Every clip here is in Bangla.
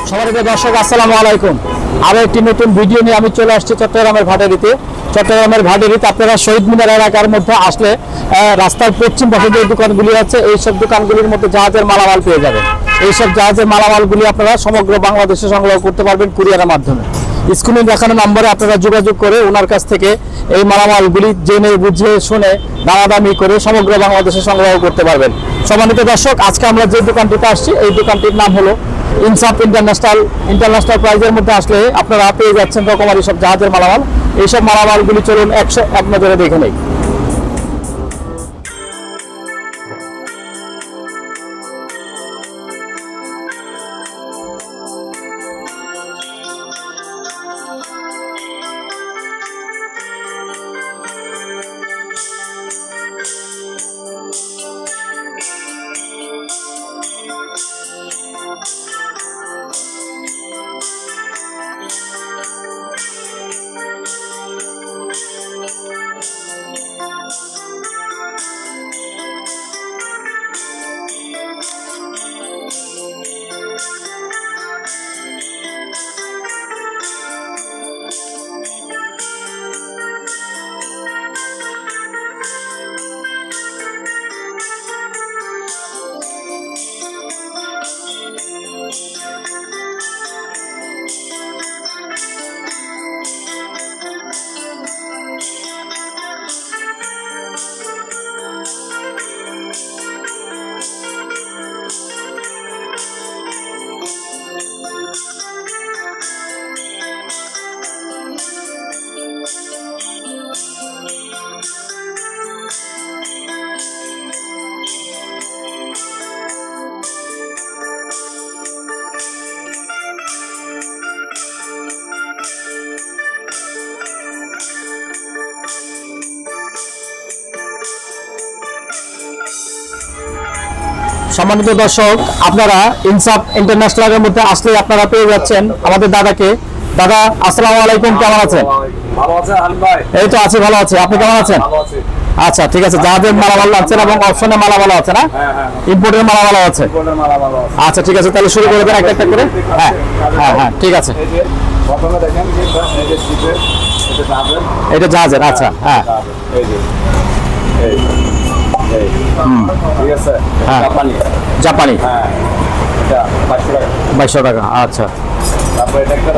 সম্মানিত দর্শক, আসসালামু আলাইকুম। আরো একটি নতুন ভিডিও নিয়ে আমি চলে আসছি চট্টগ্রামের ভাটিয়ারিতে। চট্টগ্রামের ভাটিয়ারিতে আপনারা শহীদ মিনার এলাকার মধ্যে আসলে রাস্তার পশ্চিম পাশে যে দোকানগুলি আছে, এইসব দোকানগুলির মধ্যে জাহাজের মালামাল পেয়ে যাবেন। এইসব জাহাজের মালামালগুলি আপনারা সমগ্র বাংলাদেশে সংগ্রহ করতে পারবেন কুরিয়ারের মাধ্যমে। স্ক্রিনে দেখানো নম্বরে আপনারা যোগাযোগ করে ওনার কাছ থেকে এই মালামালগুলি জেনে বুঝে শুনে দামাদামি করে সমগ্র বাংলাদেশে সংগ্রহ করতে পারবেন। সম্মানিত দর্শক, আজকে আমরা যে দোকানটিতে আসছি, এই দোকানটির নাম হলো ইনসাফ ইন্টারন্যাশনাল প্রাইজের মধ্যে আসলে আপনারা পেয়ে যাচ্ছেন রকমারি সব জাহাজের মালামাল। এইসব মালামালগুলি চলুন এক নজরে দেখে নেই। সম্মানিত দর্শক, আপনারা ইনসাফ ইন্টারন্যাশনালের মধ্যে আসলে আপনারা পেয়ে যাচ্ছেন আমাদের দাদাকে। দাদা, আসসালামু আলাইকুম, কেমন আছেন? ভালো আছে হালিম ভাই? এই তো আছি, ভালো আছি। আপনি কেমন আছেন? ভালো আছি। আচ্ছা, ঠিক আছে। জাহাজের মালামাল আছেন এবং অপশনে মালামাল আছে না? ইম্পোর্টের মালামাল আছে। আচ্ছা, ঠিক আছে, তাহলে শুরু করে দেন একটা একটা করে। হ্যাঁ হ্যাঁ হ্যাঁ, ঠিক আছে। প্রথমে দেখেন এই যে শিপের, এটা জাহাজের। আচ্ছা, হ্যাঁ, এই যে এই ঠিক আছে। হ্যাঁ, জাপানি। হ্যাঁ, এটা 2200 টাকা। 2200 টাকা। আচ্ছা, তারপর এটা একটা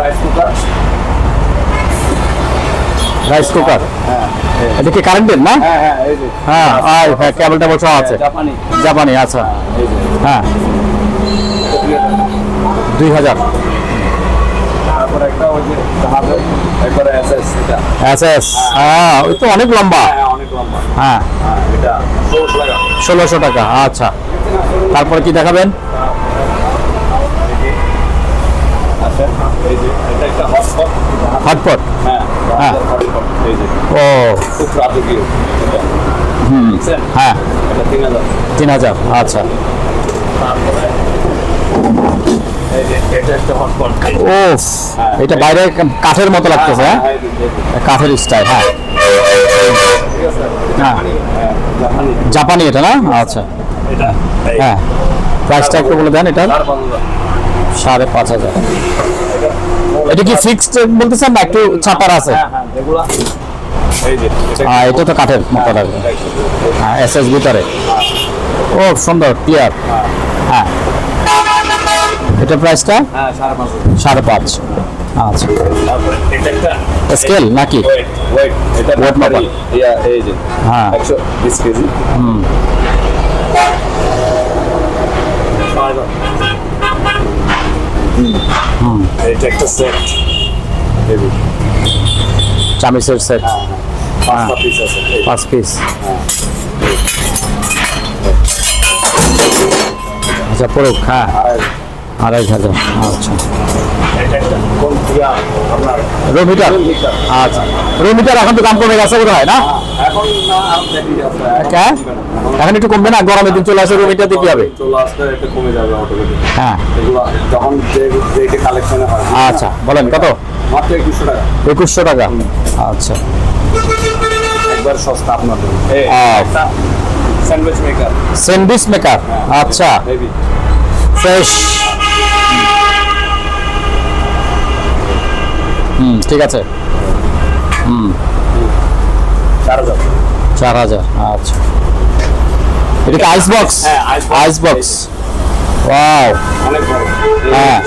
রাইস কুকার। হ্যাঁ, এটা কি কারেন্টের না? হ্যাঁ হ্যাঁ, এই যে হ্যাঁ হ্যাঁ, কেবল টেবল সহ আছে। জাপানি। আচ্ছা, হ্যাঁ, 2000। তারপর একটা ওই যে জাহাজের একবারে এসএস, এটা এসএস। হ্যাঁ, ওই তো অনেক লম্বা। হ্যাঁ, অনেক লম্বা। হ্যাঁ, এটা 1600 টাকা। 1600 টাকা। আচ্ছা, তারপরে কি দেখাবেন? আচ্ছা, এই যে এটা একটা হটপট। হটপট। হ্যাঁ হ্যাঁ, হটপট। এই যে ও, খুব রাজকীয় এটা। দেখছেন? হ্যাঁ, এটা 3000। 3000। আচ্ছা, তারপরে এই যে এটা একটা হটপট। ও, এটা বাইরে কাঠের মতো লাগতেছে। হ্যাঁ, কাঠের স্টাইল। হ্যাঁ, ঠিক আছে। হ্যাঁ, জাপানি। জাপানি এটা না? আচ্ছা, এটা হ্যাঁ, প্রাইসটা একটু বলে দেন। এটা 5500। 5500। এটা কি ফিক্সড বলতেছেন না একটু ছাপার আছে? হ্যাঁ হ্যাঁ, এগুলা এই যে এটা তো কাঠের মতো লাগে। হ্যাঁ, এসএস ভিতরে। ও, সুন্দর ক্লিয়ার। হ্যাঁ, এটা প্রাইসটা? হ্যাঁ, 5500। 5.5। আচ্ছা, তারপরে এটা একটা স্কেল নাকি? ওয়েট এটা ওয়েট মাপার। ইয়া, এই যে হ্যাঁ, 120 কেজি। এটা একটা সেট, হেভি চামিচের সেট। 5 পিস আছে। 5 পিস। আচ্ছা, পড়ুক। হ্যাঁ, 2500। আচ্ছা, রুম হিটার। আচ্ছা, রুম হিটার এখন তো দাম কমে গেছে বোধ হয় না? এখন একটু কমবে না? গরমের দিন চলে আসে, রুম হিটার দিয়ে কি হবে? হ্যাঁ, আচ্ছা, বলেন কত? মাত্র 2100 টাকা। 2100 টাকা। আচ্ছা, একবার সস্তা আপনার জন্য। Sandwich maker. স্যান্ডউইচ মেকার, আচ্ছা হেভি ফ্রেশ। ঠিক আছে। 4000। 4000, আচ্ছা। এটা কি আইস বক্স? হ্যাঁ, আইস বক্স। ওয়াও, অনেক বড়। হ্যাঁ।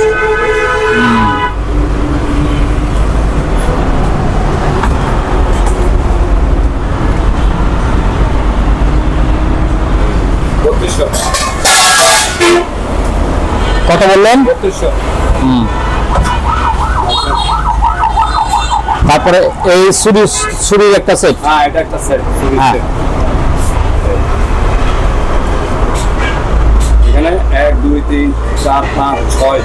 কত বললেন? 3200। তারপরে এই ছুরির একটা সেট। হ্যাঁ, এটা একটা সেট। হ্যাঁ। এখানে 1 2 3 4 5 6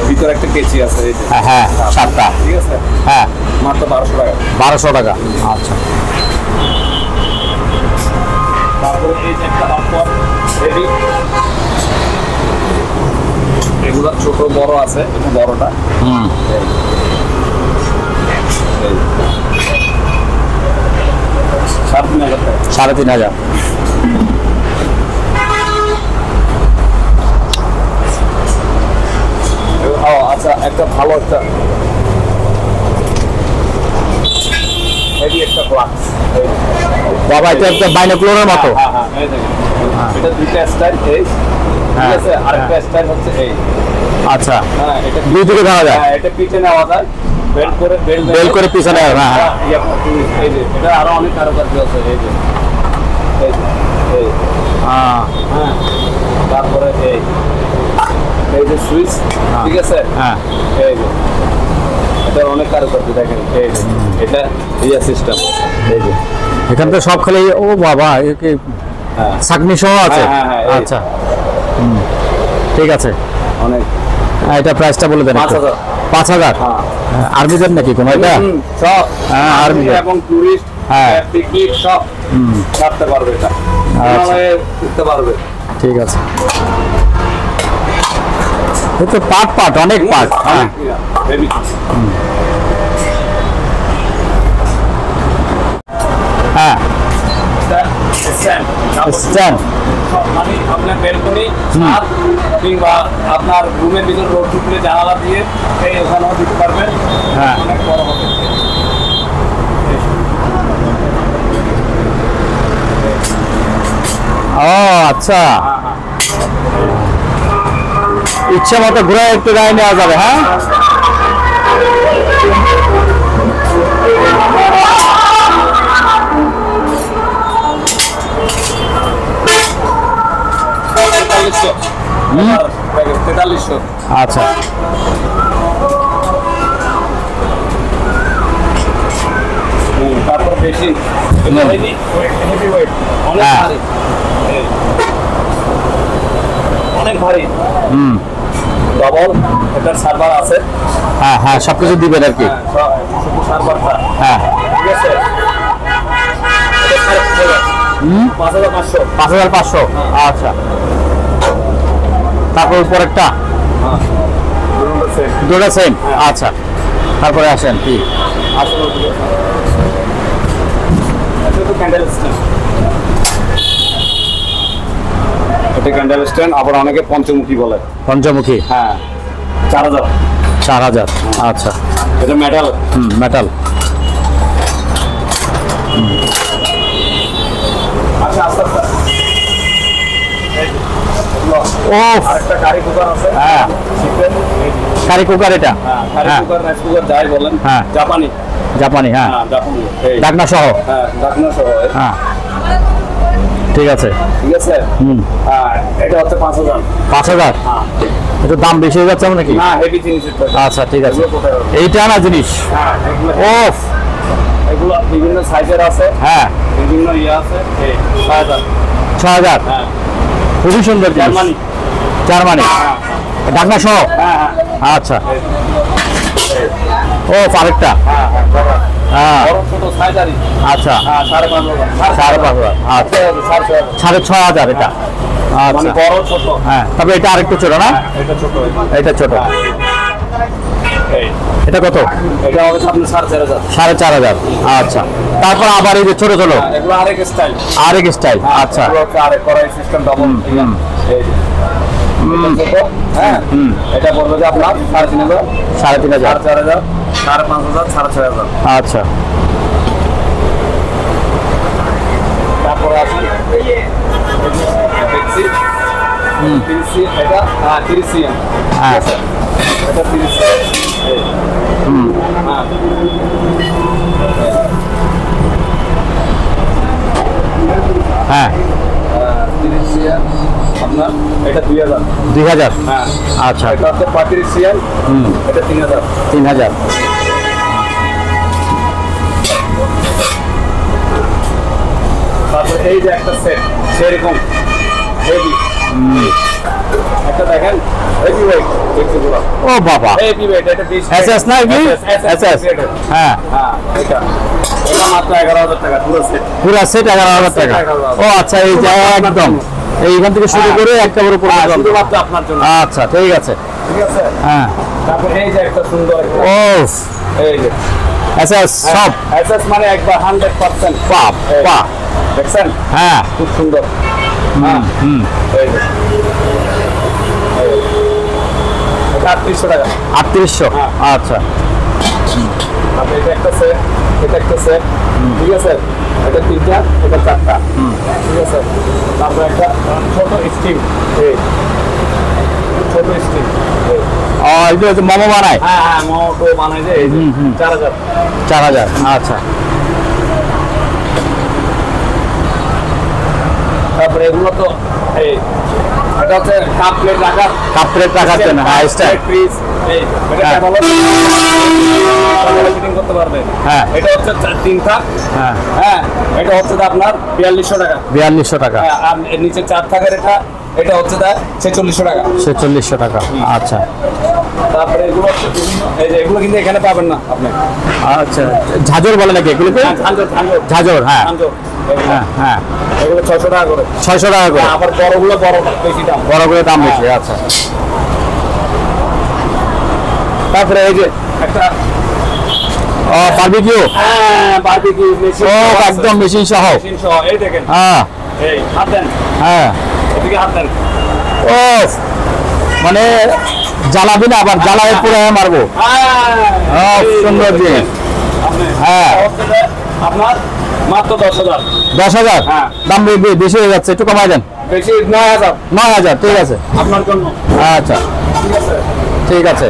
ভিতরে একটা কেচি আছে এই যে। হ্যাঁ, 7টা। ঠিক আছে, হ্যাঁ, মাত্র 1200 টাকা। 1200 টাকা, আচ্ছা। তারপরে এই যে একটা বাম্পার হেভি, এগুলো ছোট বড় আছে, এটা বড়টা। এই 3500 টাকা। 3500। ও আচ্ছা, একটা ভালো একটা হেভি একটা গ্লাস। বাবা, এটা একটা বাইনোকুলারের মতো। হ্যাঁ হ্যাঁ, এই দেখেন, এটা দুইটা স্টাইল এই, ঠিক আছে, আরেকটা স্টাইল হচ্ছে এই। আচ্ছা, হ্যাঁ, এটা দুই দিকে ধরা যায়। হ্যাঁ, এটা পিছে নেওয়া যায়, বেল্ট করে পিছনে। হ্যাঁ, এই যে এটা আরো অনেক কারুকার্য আছে, এই যে এই যে এই, হ্যাঁ, তারপরে এই যে সুইচ, ঠিক আছে, হ্যাঁ, এই যে এটা অনেক কারুকার্য দেখেন, এই যে এটা ইয়া সিস্টেম, এই যে এখান থেকে সব খালি। ও বাবা, একে হ্যাঁ চাকনি সহ আছে। হ্যাঁ, হ্যাঁ, এই। আচ্ছা, ঠিক আছে। অনেক। এটা প্রাইসটা বলে দেন। 5000। 5000। হ্যাঁ, আর্মিদের নাকি কোনো এটা? সব হ্যাঁ, আর্মি এবং টুরিস্ট, হ্যাঁ, পিকনিক সব ছাড়তে পারবে, এটা হিমালয়ে উঠতে পারবে। ঠিক আছে। এই তো পার্ট অনেক পার্ট। হ্যাঁ, হেভি। হ্যাঁ, স্ট্যান্ড। মানে আপনার বেলকনি কিংবা আপনার রুমের ভিতর রোড টুকরে জানালা দিয়ে এই ওখানেও দিতে পারবেন। হ্যাঁ, অনেক বড় হবে। ও আচ্ছা, হ্যাঁ হ্যাঁ, ইচ্ছা মতো ঘুরে একটু গায়ে নেওয়া যাবে। হ্যাঁ, তেতাল্লিশশো। আচ্ছা। তারপর বেশি হেভি ওয়েট, অনেক হ্যাঁ। ভারী, এই, অনেক ভারী। ডবল এটার সার্ভার আছে। হ্যাঁ, হ্যাঁ, সবকিছু দিবেন আর কি। হ্যাঁ, শুধু সার্ভারটা, হ্যাঁ, ঠিক আছে। এটা 5500। 5500। আচ্ছা, তারপর উপরেরটা হ্যাঁ, দুটো সেট। দুটো সেম। হ্যাঁ। আচ্ছা, তারপরে আসেন কি? আসলে এটা তো ক্যান্ডেল স্ট্যান্ড, এটা ক্যান্ডেল স্ট্যান্ড, আবার অনেকে পঞ্চমুখী বলে। পঞ্চমুখী। হ্যাঁ, 4000। 4000। আচ্ছা, এটা মেটাল। মেটাল। আচ্ছা, আস্তে আস্তে। ও, আরেকটা কারি কুকার আছে। হ্যাঁ, শিখবেন? কারি কুকার এটা। হ্যাঁ, কারি হ্যাঁ। কুকার, রাইস কুকার যাই বলেন। হ্যাঁ। জাপানি। জাপানি। হ্যাঁ, হ্যাঁ, জাপানি। এই, ঢাকনা সহ। হ্যাঁ, ঢাকনা সহ। হ্যাঁ, ঠিক আছে। ঠিক আছে। হ্যাঁ, এটা হচ্ছে 5000। 5000। হ্যাঁ। একটু দাম বেশি হয়ে যাচ্ছে নাকি? না, হেভি জিনিসের তো। আচ্ছা, ঠিক আছে। এগুলো কোথায় হবে? এইটা না জিনিস। হ্যাঁ, এগুলো ওফ। এগুলো বিভিন্ন সাইজের আছে, হ্যাঁ, বিভিন্ন ইয়ে আছে। এই 6000। 6000। হ্যাঁ, খুবই সুন্দর জিনিস। জার্মানি। জার্মানি। হ্যাঁ ঢাকনা সহ। হ্যাঁ হ্যাঁ, আচ্ছা। এই, এই, ও, আরেকটা। হ্যাঁ হ্যাঁ, বড়। হ্যাঁ, বড় ছোট সাইজারি। আচ্ছা। হ্যাঁ, 5500। 5500। আচ্ছা, 6000 এটা। মানে আচ্ছা, বড় ছোট। হ্যাঁ, তবে এটা আরেকটু ছোট না? হ্যাঁ, এটা ছোট। এটা ছোট। হ্যাঁ। এই এটা কত? এটা হবে আপনার 4,500। 4,500। আচ্ছা, তারপর আবার এই যে ছোট ছোট এগুলো আরেক স্টাইল। আরেক স্টাইল। আচ্ছা, এগুলো হচ্ছে আরেক কড়াই সিস্টেম ডাবল। এই যে এটা ছোট, হ্যাঁ এটা পড়বে যে আপনার 3,500, 3,500, 4,500, 5,500, 6,500। আচ্ছা, তারপরে আসেন দেখছি 30 এটা 30 সিএম। হ্যাঁ এটা 30 সিএম। হ্যাঁ 30 সিএম আপনার এটা 2,000। 2,000। হ্যাঁ আচ্ছা, এটা হচ্ছে 35 সিএম। এটা 3,000। 3,000। তারপরে এই যে একটা সেট সেরকম হেভি একটা দেখেন হেভি ওয়েট দেখছি পুরো। ও বাবা, হেভি ওয়েট এটা ডিশ SS না কি? SS। হ্যাঁ, হ্যাঁ এটা এটা মাত্র 11,000 টাকা পুরো সেট। পুরো সেট 11,000 টাকা। ও আচ্ছা, এই যে একদম এইখান থেকে শুরু করে একেবারে উপরে পর্যন্ত। শুধুমাত্র আপনার জন্য। আচ্ছা, ঠিক আছে। ঠিক আছে। হ্যাঁ, তারপর এই যে একটা সুন্দর একটা ও এই যে SS সব। এসএস মানে একবার 100%। বাপ বাহ, দেখছেন হ্যাঁ, খুব সুন্দর। হ্যাঁ এই যে এটা 3,800 টাকা। 3,800। হ্যাঁ। আচ্ছা, তারপরে এটা একটা সেট, এটা একটা সেট। ঠিক আছে, এটা 3টা, এটা 4টা। ঠিক আছে, তারপরে একটা ছোট স্টিম, এই ছোট স্টিম। ও এটা হচ্ছে মোমো বানায়। হ্যাঁ হ্যাঁ মোটো বানাই যে এই যে 4,000। 4,000। আচ্ছা, তারপরে এগুলো তো এই এটা হচ্ছে কাপ প্লেট রাখার। কাপ প্লেট রাখার জন্য। হ্যাঁ, স্টাইল। ফ্রিজ এই এটা হ্যাঁ। ভালো ফিটিং করতে পারবে। হ্যাঁ। এটা হচ্ছে 3 থাক। হ্যাঁ, হ্যাঁ এটা হচ্ছে আপনার 4,200 টাকা। 4,200 টাকা। হ্যাঁ, আর এর নিচে 4 থাকের এটা হচ্ছে 4600 টাকা। 4600 টাকা। আচ্ছা, তারপরে এগুলো হচ্ছে বিভিন্ন এই যে এগুলো কিন্তু এখানে পাবেন না আপনি। আচ্ছা, ঝাঁঝর বলে নাকি এগুলোকে? ঝাঁঝর, হ্যাঁ হ্যাঁ হ্যাঁ, এগুলো 600 টাকা করে। 600 টাকা করে। আবার বড়গুলো বড় বেশি দাম। বড় দাম বেশি। আচ্ছা, তারপরে এই যে একটা ও বারবিকিউ। হ্যাঁ বারবিকিউ মেশিন। ও একদম মেশিন সহ। মেশিন সহ এই দেখেন। হ্যাঁ এই হাত দেন, হ্যাঁ, এদিকে হাত দেন। ও মানে জ্বালাবি না, আবার জ্বালায় পুরো মারবো। হ্যাঁ সুন্দর জিনিস। আপনি হ্যাঁ। হচ্ছে যে আপনার মাত্র 10,000। 10,000। হ্যাঁ। দাম বেশি হয়ে যাচ্ছে, একটু কমাই দেন। বেশি 9,000 9,000। ঠিক আছে, আপনার জন্য। আচ্ছা, ঠিক আছে। ঠিক আছে।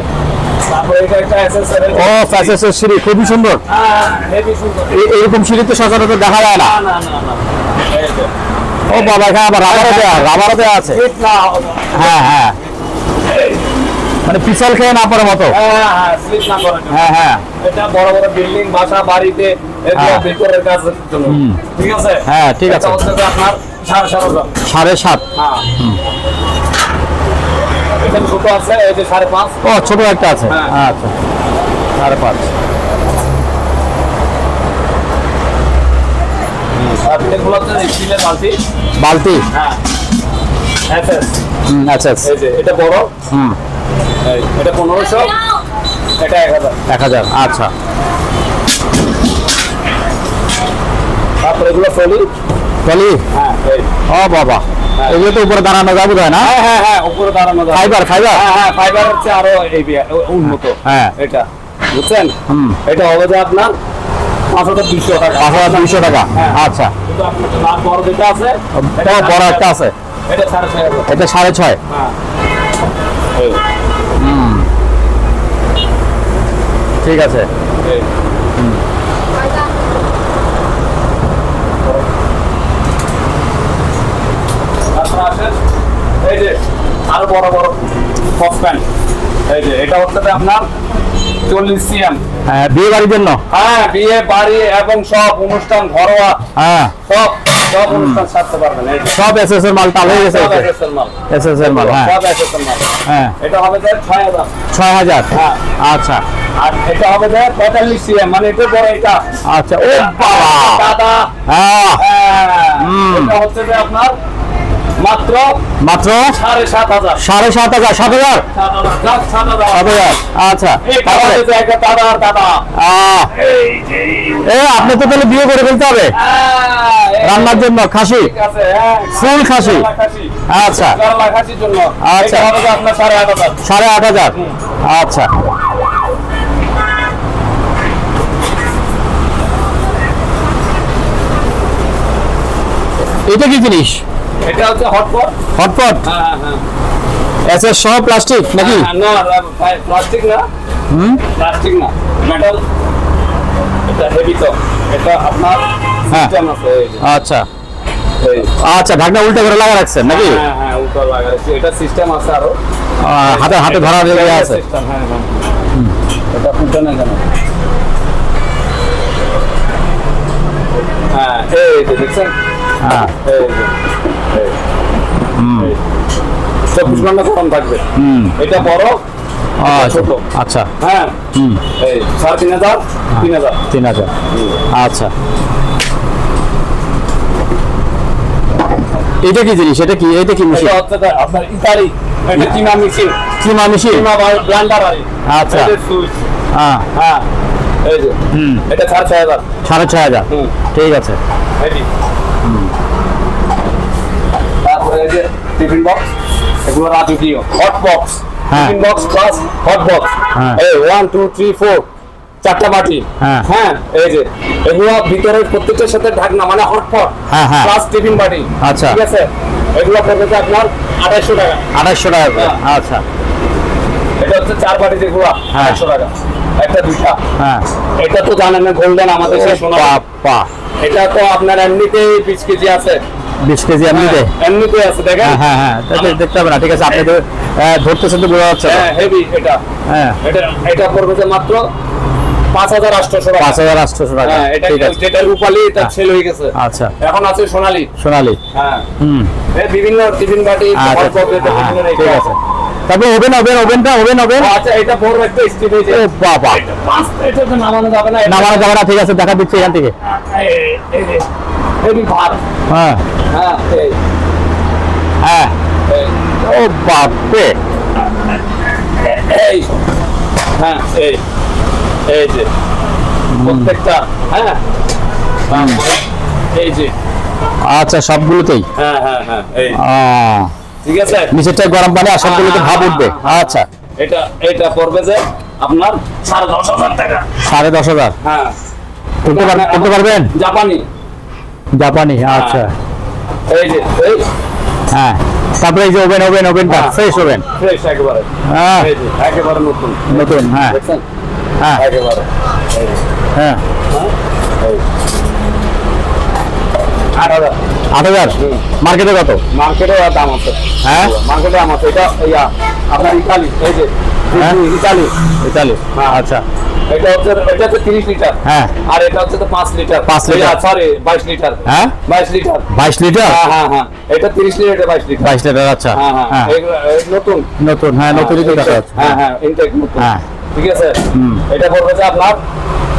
তারপরে এটা একটা এসএসএর। ও ফ্যাসেসের সিঁড়ি খুবই সুন্দর। হ্যাঁ হেভি সুন্দর। এইরকম সিঁড়ি তো সচরাচর দেখা যায় না। না না না না এই যে ও বাবা, এখানে আবার রাবারও দেওয়া আছে। ঠিক না। হ্যাঁ হ্যাঁ, মানে পিছল খেয়ে না পড়ার মতো। হ্যাঁ হ্যাঁ স্লিপ না করার জন্য। হ্যাঁ হ্যাঁ এটা বড় বড় বিল্ডিং বাসা বাড়িতে এগুলো হ্যাঁ। ভেতরের কাজের জন্য। ঠিক আছে। হ্যাঁ, ঠিক আছে। এটা হচ্ছে যে আপনার 7,500। 7.5। হ্যাঁ এটা ছোট আছে এই যে 5.5। ও ছোট একটা আছে। হ্যাঁ। আচ্ছা, 5.5। আর এগুলো হচ্ছে স্টিলের বালতি। বালতি। হ্যাঁ এসএস। আচ্ছা, এই যে এটা বড়। হুম, এই এটা 1,500, এটা 1,000। 1,000। আচ্ছা, তারপরে এগুলো ফলি। টলি। হ্যাঁ এই ও বাবা, এগুলো তো উপরে দাঁড়ানো যাবে তাই না? হ্যাঁ হ্যাঁ হ্যাঁ উপরে দাঁড়ানো যাবে। ফাইবার। হ্যাঁ হ্যাঁ ফাইবার হচ্ছে আরো এই উন্নত। হ্যাঁ। এটা বুঝছেন। হুম। এটা হবে যে আপনার 5,200 টাকা। 5,200 টাকা। হ্যাঁ। আচ্ছা, কিন্তু আপনার লাভ বড় যেটা আছে বড় একটা আছে, এটা 6,500। এটা 6.5। হ্যাঁ এই ঠিক আছে। এই তারপর আসেন এই যে আরো বড় বড় সসপ্যান। এই যে এটা হচ্ছে যে আপনার 40 সিএম। বিয়ে বাড়ির জন্য। হ্যাঁ বিয়ে বাড়ি এবং সব অনুষ্ঠান ঘরোয়া হ্যাঁ, সব সব অনুষ্ঠান সারতে পারবেন। এই যে সব এসএস এর মাল টাল হয়ে গেছে। সব এসএসএল মাল। এসএস এর মাল। হ্যাঁ সব এসএসএল মাল। হ্যাঁ, এটা হবে যে 6,000। 6,000। হ্যাঁ। আচ্ছা আর এটা হবে যে 45 সিএম মানে এটা বড় এটা। আচ্ছা, ও বাবা। দাদা। হ্যাঁ, হ্যাঁ হুম। এটা হচ্ছে যে আপনার মাত্র মাত্র 7,500 7,500 7,000 7,000 আচ্ছা তারপরে আপনি তো তাহলে বিয়ে করে ফেলতে হবে রান্নার জন্য খাসি ফুল খাসি আচ্ছা আচ্ছা আপনার 8,500 8,500 আচ্ছা এটা কি জিনিস এটা হচ্ছে হটপট হটপট এসএস সহ প্লাস্টিক নাকি না প্লাস্টিক না প্লাস্টিক না মেটাল এটা হেভি তো এটা আপনার সিস্টেম আছে আচ্ছা আচ্ছা ঢাকনা উল্টা করে লাগা রাখছেন নাকি হ্যাঁ উল্টা লাগা রাখছি এটা সিস্টেম আছে আরো হাতে হাতে ধরা জায়গা আছে হ্যাঁ এটা উল্টা না কেন হ্যাঁ এই যে দেখছেন হ্যাঁ এই যে চব্বিশ ঘন্টা গরম থাকবে এটা বড় ছোট আচ্ছা হ্যাঁ এই 3,500 3,000 আচ্ছা এটা কি জিনিস এটা কি মেশিন এটা হচ্ছে আপনার ইতালি এটা কিমা মেশিন কিমা ব্লেন্ডার আচ্ছা এটা সুইচ হ্যাঁ হ্যাঁ এই যে এটা 6,500 6,500 ঠিক আছে রেডি তারপরে এই যে টিফিন বক্স এগুলো রাজকীয় hot box tiffin box plus hot box এই 1 2 3 4 চারটা বাটি হ্যাঁ এই যে এগুলো ভিতরের প্রত্যেকটার সাথে ঢাকনা মানে হটপট প্লাস টিফিন বাটি আচ্ছা ঠিক আছে এগুলো পড়বে আপনার 250 টাকা 250 টাকা আচ্ছা এটা হচ্ছে 4 বাটি যেগুলো 250 টাকা একটা দুইটা হ্যাঁ এটা তো জানেন না গোল্ডেন আমাদের সেই সোনা বাবা এটা তো আপনার এমনিতেই 20 কেজি আছে 20 কেজি এমনিতে আছে দেখেন হ্যাঁ হ্যাঁ তাহলে দেখতে হবে না ঠিক আছে আপনি তো ধরতেছেন তো বোঝা যাচ্ছে হ্যাঁ হেভি এটা হ্যাঁ এটা পড়বে যে মাত্র 5,800 টাকা 5,800 টাকা এটা ঠিক আছে যেটা রূপালী এটা সেল হয়ে গেছে আচ্ছা এখন আছে সোনালী হ্যাঁ এই বিভিন্ন টিফিন বাটি ঠিক আছে তারপর ওভেন আচ্ছা এটা বড় একটা স্টিল হয়েছে ও বাবা এটা তো নামানো যাবে না ঠিক আছে দেখা দিচ্ছি এখান থেকে হেভি ভার হ্যাঁ হ্যাঁ হ্যাঁ ও বাপরে এই হ্যাঁ এই যে প্রত্যেকটা হ্যাঁ এই যে আচ্ছা সবগুলোতেই হ্যাঁ এই ঠিক আছে নিচেরটা গরম পানি আর সবগুলোতে ভাপ উঠবে আচ্ছা এটা পড়বে যে আপনার 10,500 টাকা 10,500 হ্যাঁ করতে পারবেন জাপানি আচ্ছা এই যে হ্যাঁ তারপরে এই যে ওভেনটা ফ্রেশ একেবারে হ্যাঁ এই যে একেবারে নতুন হ্যাঁ দেখছেন হ্যাঁ একেবারে হ্যাঁ 8,000 মার্কেটে কত মার্কেটে দাম আছে হ্যাঁ মার্কেটে দাম আছে এটা আপনার ইতালি এই যে ইতালি আচ্ছা এটা হচ্ছে 30 লিটার হ্যাঁ আর এটা হচ্ছে তো 5 লিটার সরি 22 লিটার হ্যাঁ 22 লিটার হ্যাঁ এটা 30 লিটার এটা 22 লিটার আচ্ছা হ্যাঁ নতুন হ্যাঁ নতুনই তো দেখা যাচ্ছে হ্যাঁ ইনটেক নতুন হ্যাঁ ঠিক আছে এটা পড়বে যে আপনার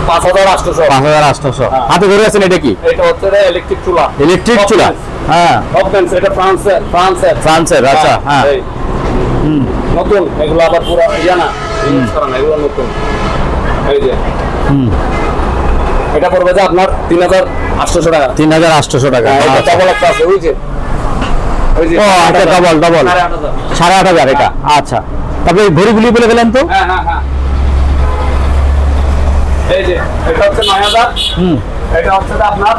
5,800 হাতে ধরে আছেন এটা কি এটা হচ্ছে ইলেকট্রিক চুলা হ্যাঁ অপটেন্স এটা ফ্রান্সের আচ্ছা হ্যাঁ নতুন এগুলো আবার পুরো না ইউজ করা না এগুলো নতুন এই যে এটা পড়বে যে আপনার 3,800 টাকা 3,800 টাকা এটা ডাবল একটা আছে ওই যে ও এটা ডাবল 8,500 এটা আচ্ছা তারপরে ঘড়িগুলি বলে গেলেন তো হ্যাঁ এই যে এটা হচ্ছে 9,000 এটা হচ্ছে আপনার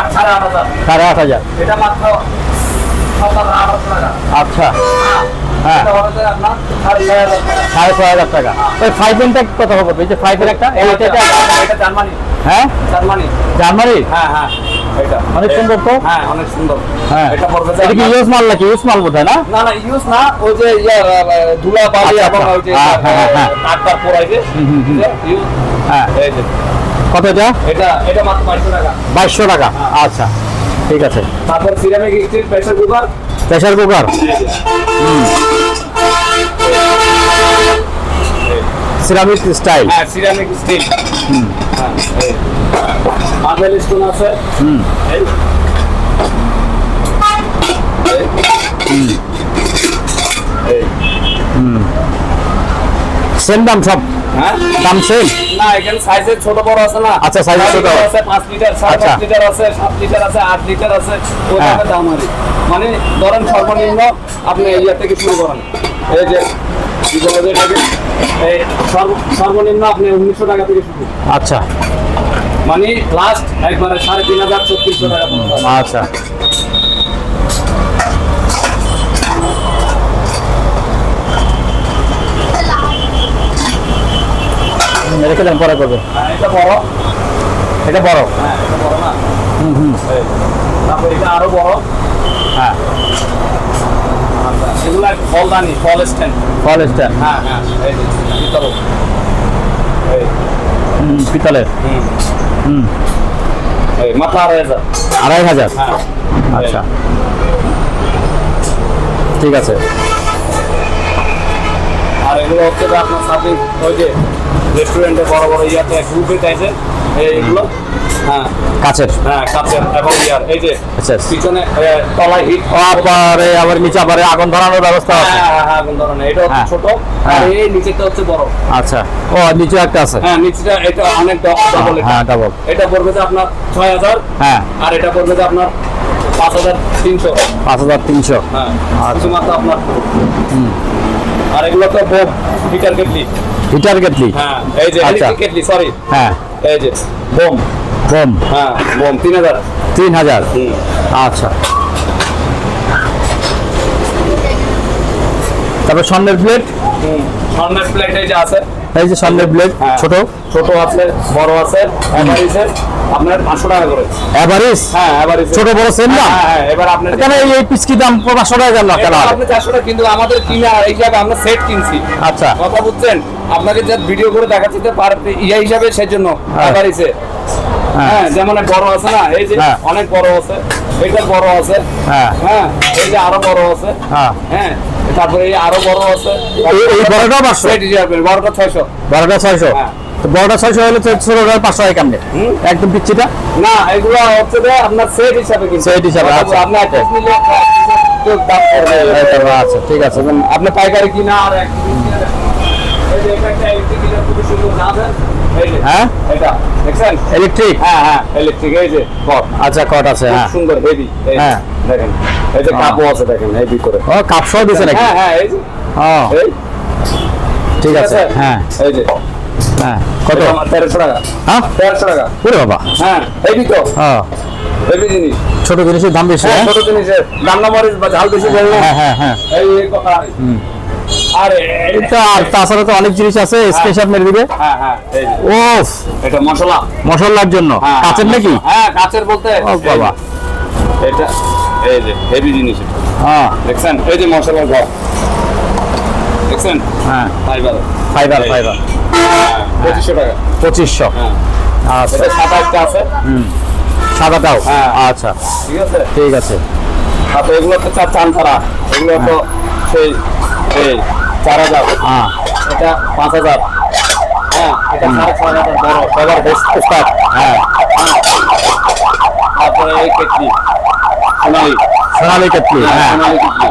8,500 এটা মাত্র 7,800 টাকা আচ্ছা হ্যাঁ এটা হচ্ছে আপনার 6,500 টাকা ওই 5 এর কত হবে এই যে 5 এর একটা এটা জার্মানি হ্যাঁ জার্মানি হ্যাঁ এটা অনেক সুন্দর তো হ্যাঁ অনেক সুন্দর হ্যাঁ এটা পড়বে যে এটা কি ইউজ মাল নাকি ইউজ মাল বোধহয় না না ইউজ না ওই যে ধুলা বালি এবং ওই যে কাটটা পোড়াইবে ইউজ হ্যাঁ এই যে কত এটা মাত্র 2,200 টাকা আচ্ছা ঠিক আছে তারপর ceramic steel pressure cooker ceramic style হ্যাঁ সিরামিক স্টিল হ্যাঁ এই মার্বেল স্টোন আছে এই সেম দাম সব? হ্যাঁ দাম সেম? না এখানে সাইজের ছোট বড় আছে না। আচ্ছা, সাইজের ছোট আছে, 5 লিটার, 5.5 লিটার আছে, 7 লিটার আছে, 8 লিটার আছে, ওইটার দাম আছে। মানে ধরেন সর্বনিম্ন আপনি ইয়া থেকে শুরু করেন, এই যে এই সর্বনিম্ন আপনি 1900 টাকা থেকে শুরু। আচ্ছা, মানে লাস্ট একবারে 3500 3400 টাকা পর্যন্ত। আচ্ছা। রেখে দেন, পরে করবে। এটা বড়, এটা বড়। হ্যাঁ এটা বড় না। এই, তারপর এটা আরো বড়। হ্যাঁ, আচ্ছা এগুলো ফলদানি, ফল স্ট্যান্ড। ফলস্টার। হ্যাঁ হ্যাঁ, এই যে পিতল। এই পিতলের। এই মাত্র 2500। 2500? হ্যাঁ আচ্ছা, ঠিক আছে। আর এগুলো হচ্ছে যে আপনার সার্ভিস, ওই যে রেস্টুরেন্টে বড় বড় ইয়াতে গ্রুপে টাইপের এইগুলো। হ্যাঁ কাছের। হ্যাঁ কাচের এবং ইয়ার এই যে আচ্ছা, পিছনে তলায় হিট। আবার নিচে আবার আগুন ধরানোর ব্যবস্থা আছে। হ্যাঁ হ্যাঁ আগুন ধরানো, এটা হচ্ছে ছোট, আর এই নিচেটা হচ্ছে বড়। আচ্ছা, ও নিচে একটা আছে। হ্যাঁ নিচেটা এটা অনেক ডাবল। হ্যাঁ ডাবল। এটা পড়বে যে আপনার 6000। হ্যাঁ, আর এটা পড়বে যে আপনার 5300। 5300। হ্যাঁ আচ্ছা। শুধুমাত্র আপনার। আর এগুলো তো বোম হিটার কেটলি। Heater kettle. হ্যাঁ এই যে আচ্ছা। Electric kettle, sorry. হ্যাঁ, এই যে বোম। কম। হ্যাঁ বোম 3000। 3000। আচ্ছা, তারপর স্বর্ণের প্লেট। স্বর্ণের প্লেট এই যে আছে। এই যে স্বর্ণের প্লেট, হ্যাঁ। ছোট ছোট আছে, বড় আছে, এভারেজের আপনার 500 টাকা করে। এভারেজ? হ্যাঁ এভারেজ। ছোট বড় সেম দাম? হ্যাঁ হ্যাঁ, এবার আপনার কেন এই পিস কি দাম 500 টাকা কেন? কেন এবার আপনি 400 টাকা, কিন্তু আমাদের কিনা এই হিসাবে আমরা সেট কিনছি। আচ্ছা, কথা বুঝছেন? আপনাকে যা ভিডিও করে দেখাচ্ছি তো পার ইয়া হিসাবে, সেজন্য এভারেজে। হ্যাঁ যেমন বড় আছে না, এই যে হ্যাঁ। অনেক বড় আছে, এটা বড় আছে। হ্যাঁ হ্যাঁ এই যে আরো বড় আছে। হ্যাঁ, হ্যাঁ তারপরে এই আরো বড় আছে। এই বড়টা 500? সেট হিসাবে বড়টা 600। বড়টা 600? হ্যাঁ। তো বড়টা 600 হলে তো ছোটটা 500 হয় কেমনে? একদম পিচ্ছিটা? না এগুলো হচ্ছে যে আপনার সেট হিসাবে কিনতে। সেট হিসাবে, আচ্ছা। আপনি একটা নিলে তো দাম পড়বে। আচ্ছা, ঠিক আছে। আপনি পাইকারি কিনা আর এক পিস কিনা দেখুন। এই যে এটা একটা ইলেকট্রিক কিনা খুব সুন্দর না আছে। এই যে হ্যাঁ, এটা দেখছেন? ইলেকট্রিক। হ্যাঁ হ্যাঁ ইলেকট্রিক, এই যে কট। আচ্ছা, কট আছে। খুব হ্যাঁ, সুন্দর হেভি। হ্যাঁ। দেখেন এই যে কাপও আছে, দেখেন এই ভিতরে। ও কাপ সহ দিছে নাকি? হ্যাঁ হ্যাঁ এই যে ও এই ঠিক আছে। হ্যাঁ এই যে হ্যাঁ, কত? এটা আমার 1300 টাকা। হ্যাঁ, 1300 টাকা। ওরে বাবা। হ্যাঁ হেভি তো, ও হেভি জিনিস। ছোট জিনিসের দাম বেশি। হ্যাঁ হ্যাঁ ছোট জিনিসের রান্না মরিচ বা ঝাল বেশি বললে হ্যাঁ হ্যাঁ হ্যাঁ। এই কথা। আরে এটা আর তাছাড়া তো অনেক জিনিস আছে স্পেশাল মেরে দিবে। হ্যাঁ হ্যাঁ এই যে ওফ, এটা মশলা। মশলার জন্য হ্যাঁ, কাচের নাকি? হ্যাঁ কাচের বলতে ও বাবা। এটা এই যে হেভি জিনিস এটা। হ্যাঁ দেখছেন এই যে মশলার ঘর, দেখছেন? হ্যাঁ, ফাইবার। Fibre fibre. 2500 টাকা। 2500। হ্যাঁ আচ্ছা, এটা সাদা একটা আছে। সাদাটাও? হ্যাঁ। আচ্ছা, ঠিক আছে। ঠিক আছে। তারপর এগুলো তো চান ছাড়া, এগুলো তো সেই এই 4000। হ্যাঁ, এটা 5000। হ্যাঁ এটা 6500 বড় সবার বেস্ট স্টার। হ্যাঁ, তারপরে এই কেটলি সোনালি। সোনালি কেটলি। হ্যাঁ, সোনালি কেটলি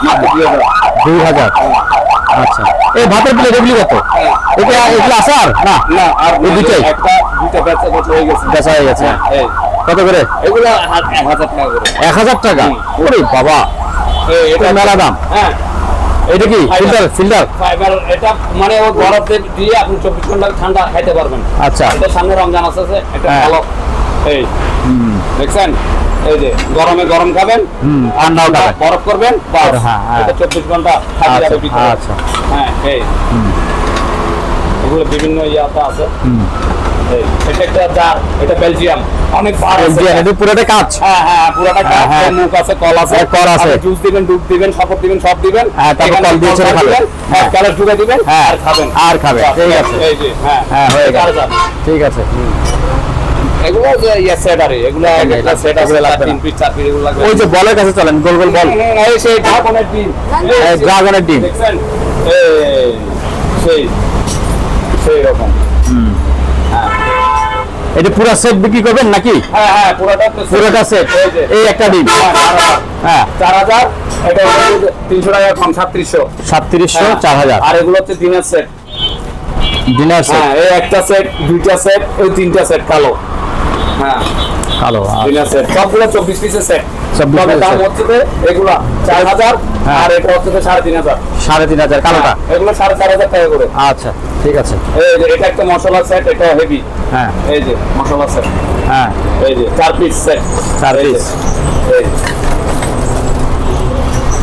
মাত্র 2000। 2000। আচ্ছা, এই ভাতের প্লেট এগুলি কত? এটা এগুলো আছে আর না? না আর এই দুইটাই? দুইটা বেচা কত হয়ে গেছে। বেচা হয়ে গেছে। এই কত করে? এগুলো 1000 টাকা করে। 1000 টাকা? ওরে বাবা, এটা মেলা দাম। হ্যাঁ এটা কি ফিল্টার? Filter fibre. এটা মানে ও বরফে দিয়ে আপনি 24 ঘন্টা ঠান্ডা খাইতে পারবেন। আচ্ছা, এটা সামনে রমজান আসছে, এটা হ্যাঁ। ভালো। এই দেখছেন এই যে গরমে গরম খাবেন, ঠান্ডাও খাবেন। বরফ করবেন, বাস। হ্যাঁ, হ্যাঁ। এটা 24 ঘন্টা খালি যাবে ভিতরে। আচ্ছা। হ্যাঁ এই এগুলো বিভিন্ন ইয়াতে আছে। এই এটা একটা জার, এটা বেলজিয়াম, অনেক বার আছে। বেলজিয়াম, এটা পুরোটা কাঁচ? হ্যাঁ হ্যাঁ পুরোটা কাজ। হ্যাঁ। মুখ আছে, কল আছে। কল আছে। জুস দিবেন, দুধ দিবেন, শরবত দিবেন, সব দিবেন। হ্যাঁ, তারপর এখানে কল দিয়ে ছেড়ে খাবেন। দিবেন, হ্যাঁ। কালার ঢুকে দিবেন, হ্যাঁ, আর খাবেন। আর খাবেন। ঠিক আছে। এই যে হ্যাঁ হ্যাঁ, হয়ে গেল। 4000। ঠিক আছে। এগুলো যে ইয়া সেট আরে, এগুলো একটা সেট আছে, লাগবে না। 3 পিস 4 পিস এগুলো লাগবে। ওই যে বলের কাছে চলেন, গোল গোল বল। এই সেই ড্রাগনের ডিম। এই ড্রাগনের ডিম। দেখছেন? এই সেই সেই রকম। হ্যাঁ এটা পুরো সেট বিক্রি করবেন নাকি? হ্যাঁ হ্যাঁ পুরোটা তো পুরোটা সেট। এই যে এই একটা ডিম। হ্যাঁ 4000। হ্যাঁ, 4000। এটা হচ্ছে 300 টাকা কম, 3700। 3700, 4000। আর এগুলো হচ্ছে ডিমের সেট। ডিনার সেট হ্যাঁ এই একটা সেট, দুইটা সেট, ওই তিনটা সেট কালো। হ্যাঁ কালো ডিনার সেট সবগুলো 24 পিসের সেট। 24 তবে দাম set। হচ্ছে যে এগুলা 4000, হ্যাঁ। আর এটা হচ্ছে যে 3500। 3500 কালোটা। এগুলো 4500 টাকা করে। আচ্ছা ঠিক আছে। এই যে এটা একটা মশলা সেট, এটা হেভি। হ্যাঁ এই যে মশলা সেট, হ্যাঁ এই যে 4 পিস সেট। 4 পিস। এই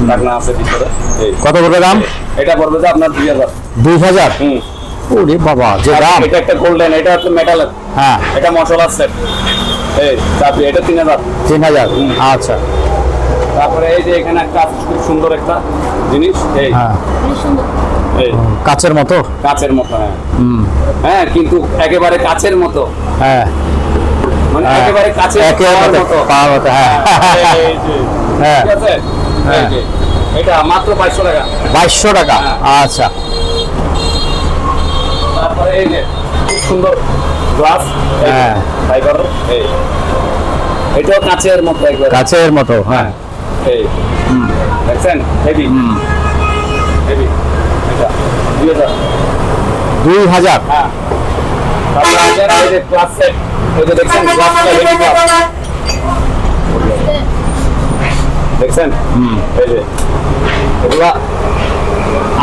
ঢাকনা আছে ভিতরে। এই কত পড়বে দাম? এটা পড়বে যে আপনার 2000। 2000। হুম। ওরে বাবা যে দাম। এটা একটা গোল্ডেন, এটা হচ্ছে মেটালের। হ্যাঁ এটা মশলা সেট। এই চাপি, এটা 3000। 3000। আচ্ছা তারপরে এই যে এখানে একটা আছে খুব সুন্দর একটা জিনিস, এই হ্যাঁ এই কাচের মতো। কাচের মতো। হ্যাঁ হ্যাঁ কিন্তু একেবারে কাচের মতো, হ্যাঁ মানে হ্যাঁ। একেবারে কাচের একেবারে মতো। পাওয়ার মতো, হ্যাঁ। এই যে, হ্যাঁ। ঠিক আছে? হ্যাঁ। এই যে, এটা মাত্র 500 টাকা। 2200 টাকা। হ্যাঁ। আচ্ছা তারপরে এই যে খুব সুন্দর গ্লাস, হ্যাঁ। ফাইবার। এই এটাও কাচের মতো একবার। কাচের মতো। হ্যাঁ এই দেখছেন, হেভি হেভি। এটা 2000। 2000। হ্যাঁ। তারপরে আছে এই যে ক্লাস সেট, এই যে দেখছেন ক্লাসটা হেভি ক্লাস। দেখছেন? এই যে এগুলা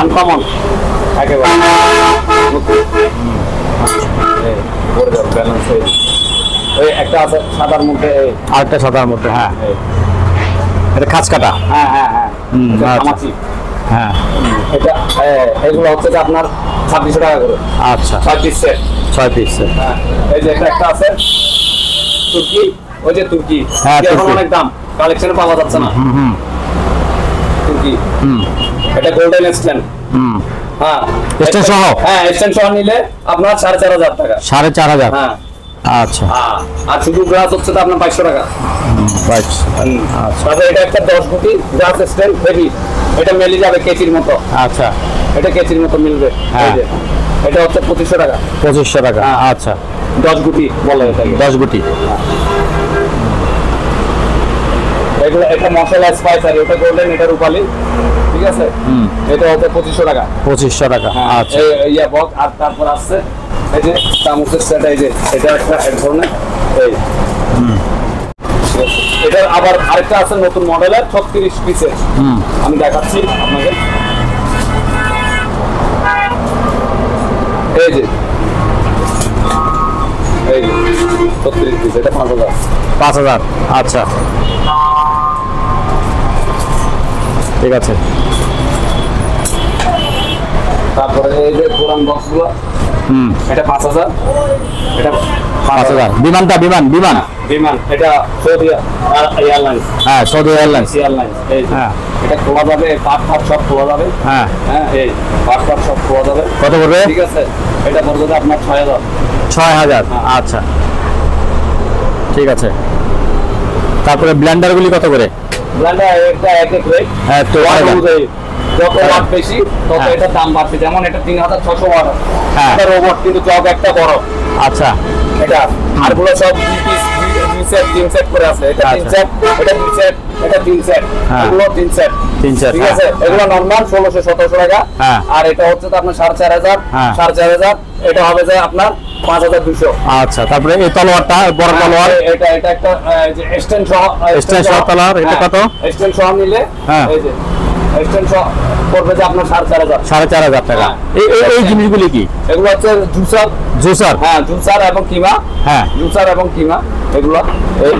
আনকমন একেবারে। এই পড়ে যাবে ব্যালেন্স। এই একটা আছে সাদার মধ্যে, এই আরেকটা সাদার মধ্যে। হ্যাঁ এই। এটা খাঁচ কাটা। হ্যাঁ হ্যাঁ হ্যাঁ এটা আচ্ছা। কামাচি। হ্যাঁ এটা এগুলো হচ্ছে যে আপনার 2600 টাকা করে। আচ্ছা 6 পিস সেট। 6 পিস। হ্যাঁ এই যে এটা একটা আছে তুর্কি, ওই যে তুর্কি। হ্যাঁ, এখন তুর্কি। অনেক দাম, কালেকশনে পাওয়া যাচ্ছে না। হুম তুর্কি। হুম এটা গোল্ডেন স্ট্যান্ড। হুম হ্যাঁ স্ট্যান্ড সহ? হ্যাঁ স্ট্যান্ড সহ নিলে আপনার 4500 টাকা। 4500। হ্যাঁ আচ্ছা আর শুধু গ্লাস হচ্ছে তো আপনার 500 টাকা। বাইশ। আচ্ছা তারপরে এটা একটা 10 গুটি গ্লাস স্ট্যান্ড হেভি, এটা মেলে যাবে কেচির মতো। আচ্ছা এটা কেচির মতো মিলবে। হ্যাঁ। এই যে এটা হচ্ছে 2500 টাকা। 2500 টাকা। হ্যাঁ। আচ্ছা 10 গুটি বলে এটাকে। 10 গুটি। এগুলো এটা মশলা স্পাইসারি, ওটা গোল্ডেন, এটা রূপালি। ঠিক আছে? এটা হচ্ছে 2500 টাকা। 2500 টাকা। আচ্ছা এই ইয়া বক। আর তারপর আসছে এই যে চামচের সেট, এই যে এটা একটা এক ধরনের। এই এটার আবার আরেকটা আছে নতুন মডেলের 36 পিসের। আমি দেখাচ্ছি আপনাকে। এই যে এই যে 36 পিস, এটা 5000। 5000। আচ্ছা ঠিক আছে। তারপরে এই যে কোরআন বক্সগুলো, এটা 5000। এটা 5000। বিমানটা বিমান বিমান। বিমান, এটা সৌদি এয়ারলাইন্স। হ্যাঁ সৌদি এয়ারলাইন্স। এয়ারলাইন্স। এই যে, হ্যাঁ। এটা খোলা যাবে, পাট পাট সব খোলা যাবে। হ্যাঁ হ্যাঁ এই পাট পাট সব খোলা যাবে। কত পড়বে? ঠিক আছে, এটা পড়বে যে আপনার 6000। 6000। আচ্ছা ঠিক আছে। তারপরে ব্লেন্ডারগুলি কত করে? ব্লেন্ডার একটা এক এক রেট। হ্যাঁ, তো ওয়াট আলাদা। অনুযায়ী যত হ্যাঁ। ওয়াট বেশি তত হ্যাঁ। এটার দাম বাড়ছে। যেমন এটা 3600 ওয়াট। হ্যাঁ। এটা রোবট, কিন্তু জগ একটা বড়। আচ্ছা এটা আরগুলো সব 2 সেট 3 সেট করে আছে। এটা 3 আচ্ছা। সেট, এটা 2 সেট, এটা 3 সেট, হ্যাঁ। এগুলো 3 সেট। 3 সেট, ঠিক হ্যাঁ। আছে? এগুলো নরমাল 1600-1700 টাকা। হ্যাঁ। আর এটা হচ্ছে তো আপনার 4500। হ্যাঁ। 4500 এটা হবে যে আপনার 5200। আচ্ছা তারপরে এই তলোয়ারটা বড় তলোয়ার। এটা এটা একটা যে এক্সটেন্ড সহ, Extend সহ তলোয়ার, এটা কত? এক্সটেন্ড সহ নিলে হ্যাঁ। এই যে এক্সটেন্ড সহ করবে যে আপনার 4500। 4500 টাকা। হ্যাঁ। এই জিনিসগুলি কি? এগুলো হচ্ছে জুসার। জুসার। হ্যাঁ জুসার এবং কিমা। হ্যাঁ জুসার এবং কিমা এগুলো। এই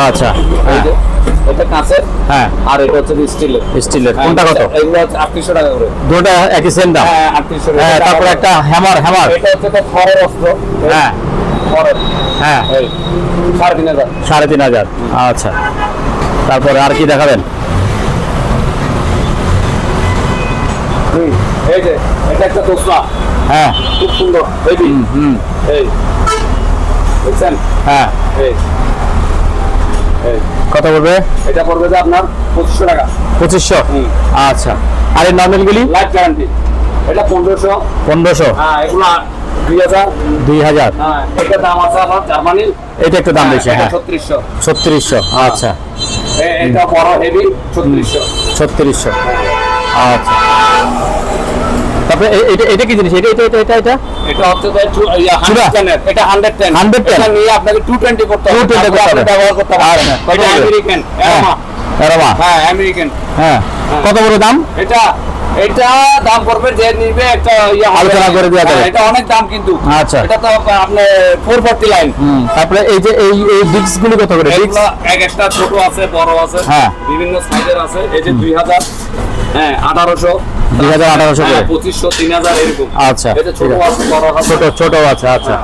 আচ্ছা এই যে এটা কাঁচের। হ্যাঁ আর এটা হচ্ছে স্টিলের। স্টিলের। কোনটা কত? এগুলো হচ্ছে 3800 টাকা করে। দুটো একই সেম দাম। হ্যাঁ 3800 টাকা। হ্যাঁ তারপরে একটা হ্যামার হ্যামার। এটা হচ্ছে তো খড়ের অস্ত্র। হ্যাঁ খড়ের। হ্যাঁ এই 3500। 3500। আচ্ছা তারপরে আর কি দেখাবেন? এই যে এটা একটা দোসলা, হ্যাঁ খুব সুন্দর হেভি। এই দেখছেন? হ্যাঁ এই এই কত পড়বে? এটা পড়বে যে আপনার 2500 টাকা। 2500। আচ্ছা আর এই নর্মালগুলি? Life guarantee. এটা 1500। 1500। হ্যাঁ এগুলো 2000। 2000। হ্যাঁ এটা দাম আছে আমার জার্মানি। এটা একটু দাম বেশি। হ্যাঁ 3600। 3600। আচ্ছা এটা বড় হেভি 3600। 3600। আচ্ছা তারপরে এটা কি জিনিস? এটা এটা হচ্ছে যে চূড়া? 110 এটা 110 110 এটা নিয়ে আপনাকে 220 করতে হবে 220 করতে হবে। ব্যবহার করতে হবে। আচ্ছা, কত এটা বলবে? আমেরিকান এরমা হ্যাঁ আমেরিকান। হ্যাঁ, কত বড় দাম? এটা দাম পড়বে যে নিবে একটা আলোচনা করে দেওয়া যাবে। এটা অনেক দাম কিন্তু। আচ্ছা। এটা তো আপনি 440 লাইন। তারপরে এই যে এই ডিস্ক গুলো কত করে? ডিস্ক এগুলো এক একটা ছোট আছে বড় আছে হ্যাঁ। বিভিন্ন সাইজের আছে। এই যে 2000 হ্যাঁ 1800 2800 করে। 2500 3000 এরকম। আচ্ছা, এই যে ছোট ঠিক আছে। আছে বড় আছে। ছোট আছে। আচ্ছা,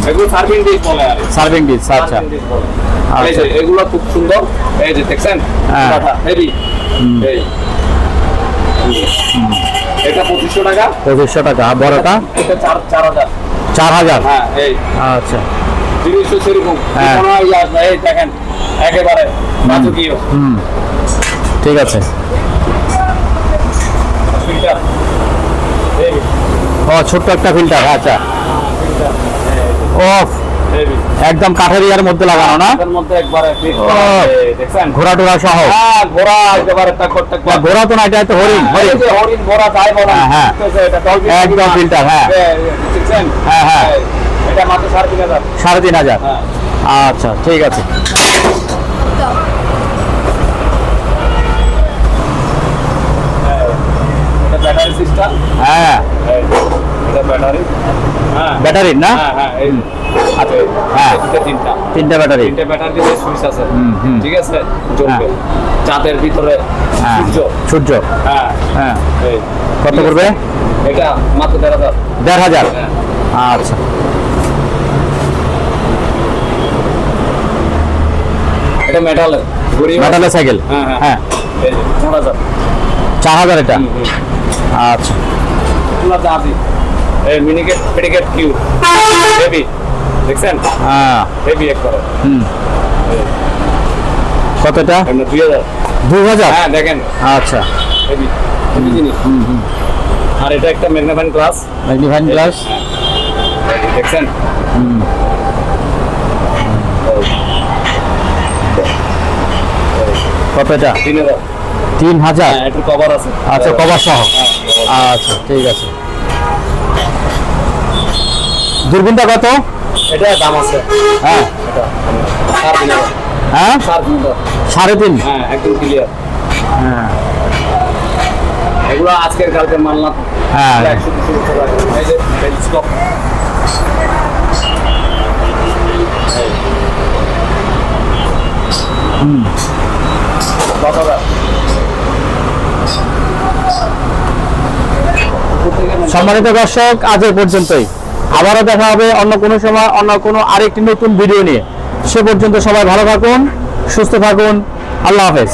এগুলো সার্ভিং ডিশ বলে আর সার্ভিং ডিশ। আচ্ছা, সার্ভিং ডিশ বলে। এই আচ্ছা। যে এগুলো খুব সুন্দর। এই যে দেখছেন হ্যাঁ। হেভি এই এটা 2500 টাকা। 2500 টাকা। আর বড়টা এটা 4000 4000। হ্যাঁ এই আচ্ছা, জিনিসও সেরকম হ্যাঁ। কোনো ইয়ে আসবে এই দেখেন একেবারে রাজকীয় ঠিক আছে। ফিল্টার এই ও ছোট্ট একটা ফিল্টার। আচ্ছা, অফ হেভি একদম কাঠেরিয়ার মধ্যে লাগানো না? এর মধ্যে একবারে ফিট ও। দেখছেন ঘোড়া টোড়া সহ? হ্যাঁ ঘোড়া একেবারে টাকর না, ঘোড়া তো না, এটা তো হরিণ। এই যে হরিণ ঘোড়া তাই বলা হ্যাঁ, হ্যাঁ। এটা ডলফিন একদম ফিল্টার। হ্যাঁ, দেখছেন হ্যাঁ, হ্যাঁ। এটা মাত্র 3500 3500। হ্যাঁ আচ্ছা, ঠিক আছে। এটা ব্যাটারি সিস্টেম। হ্যাঁ, এটা ব্যাটারি হ্যাঁ ব্যাটারির না? হ্যাঁ হ্যাঁ এই আচ্ছা, হ্যাঁ হ্যাঁ, তিনটা তিনটা ব্যাটারি। তিনটে ব্যাটারি দিয়ে সুইচ আছে হুম। ঠিক আছে জ্বলবে চাঁদের ভিতরে হ্যাঁ, সূর্য সূর্য। হ্যাঁ হ্যাঁ, এই কত ঠিক করবে? আছে? এটা মাত্র 1500 1500। হ্যাঁ আচ্ছা, এটা মেটালের মেটালের সাইকেল। হ্যাঁ হ্যাঁ হ্যাঁ, এই যে 4000 4000 এটা। আচ্ছা, এগুলো দামি এই মিনিকেট পেডিকেট কিউ হেভি দেখছেন হ্যাঁ, হেভি একবারে কত এটা? এমনি 2000 2000। হ্যাঁ দেখেন আচ্ছা, হেভি হেভি জিনিস আর এটা একটা ম্যাগনিফাইং গ্লাস ম্যাগনিফাইং গ্লাস। দেখছেন কত এটা? 3000 3000। হ্যাঁ একটু কভার আছে আচ্ছা, কভার সহ। হ্যাঁ, আচ্ছা, ঠিক আছে। দূরবীনটা কত? এটা দাম আছে হ্যাঁ, এটা 3500 হ্যাঁ, 3500 3.5। হ্যাঁ একদম ক্লিয়ার হ্যাঁ, এগুলো আজকের কালকের মাল না হ্যাঁ। 100-200 টাকা এই যে টেলিস্কোপ সম্মানিত দর্শক, আজ এই পর্যন্তই। আবারও দেখা হবে অন্য কোনো সময় অন্য কোনো আরেকটি নতুন ভিডিও নিয়ে। সে পর্যন্ত সবাই ভালো থাকুন, সুস্থ থাকুন। আল্লাহ হাফেজ।